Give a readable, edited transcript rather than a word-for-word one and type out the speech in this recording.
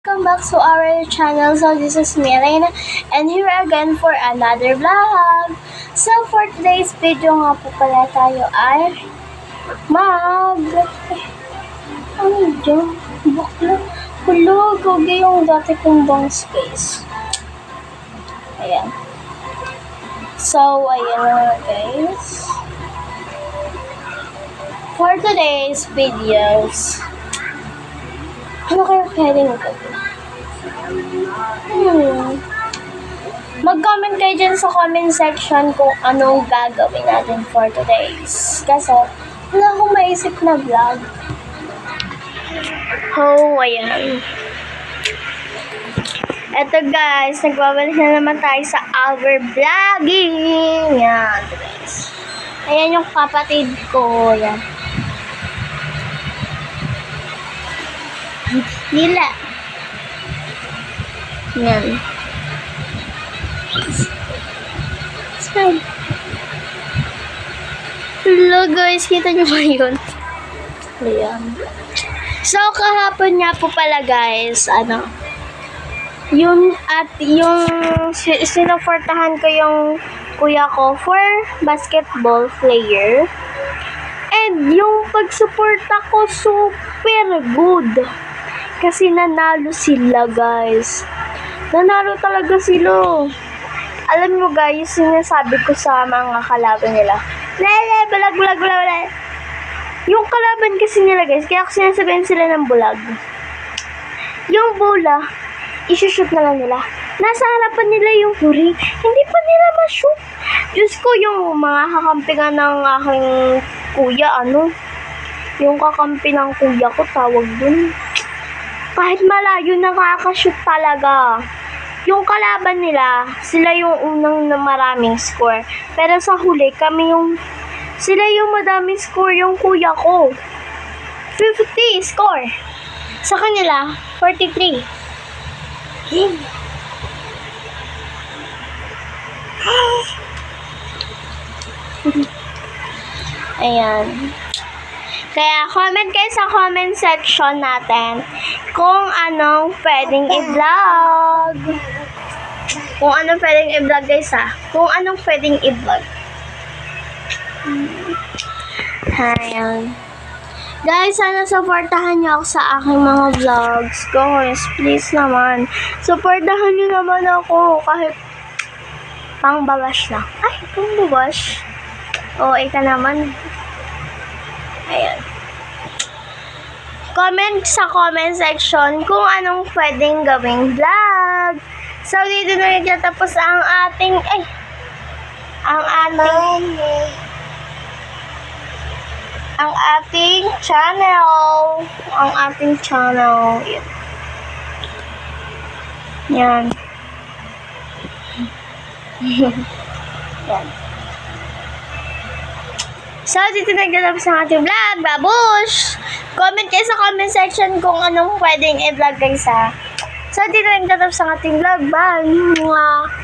Welcome back to our channel. So this is Milena and here again for another vlog. So for today's video nga po pala tayo ay ano dyan? Bakla. Hulog. Huwag yung dati kong bang space. Ayan. So ayan na guys. For today's videos, ano kayo pwedeng gawin? Mag-comment kayo dyan sa comment section kung anong gagawin natin for today's. Kasi, wala akong maisip na vlog. Ayan. Eto guys, nagbabalik na naman tayo sa our vlogging. Yan, guys. Ayan yung kapatid ko. Yan. Nila. Yan. Smile. Hello guys, kita nyo ba yun? Ayan. So, kahapon nga po pala guys, yung sinuportahan ko yung kuya ko for basketball player. And yung pagsuporta ko super good. Kasi nanalo sila guys. Nanalo talaga sila. Alam mo guys, sinasabi ko sa mga kalaban nila. Bulag. Yung kalaban kasi nila guys, kaya ako sinasabihin sila ng bulag. Yung bola, isushoot na lang nila. Nasa harapan nila yung huri. Hindi pa nila ma-shoot. Diyos ko, yung mga kakampi nga ng aking kuya, yung kakampi ng kuya ko, tawag dun. Kahit malayo, nakakashoot talaga. Yung kalaban nila, sila yung unang na maraming score. Pero sa huli, sila yung madaming score, yung kuya ko. 50 score. Sa kanila, 43. Ayan. Kaya comment kayo sa comment section natin kung anong pwedeng i-vlog. Kung anong pwedeng i-vlog guys Kung anong pwedeng i-vlog. Ayan. Guys, sana supportahan niyo ako sa aking mga vlogs. Guys, please naman. Supportahan niyo naman ako kahit pangbabash lang. Ay, pangbabash. Oo, ika naman. Ayan. Comment sa comment section kung anong pwedeng gawing vlog. So, dito na nagtatapos ang ating channel. Ang ating channel. Yan. Yan. So, dito nagtatapos ang ating vlog. Babush! Comment kayo sa comment section kung anong pwedeng i-vlog guys So, dito nagtatapos ang ating vlog. Bye! Mwah!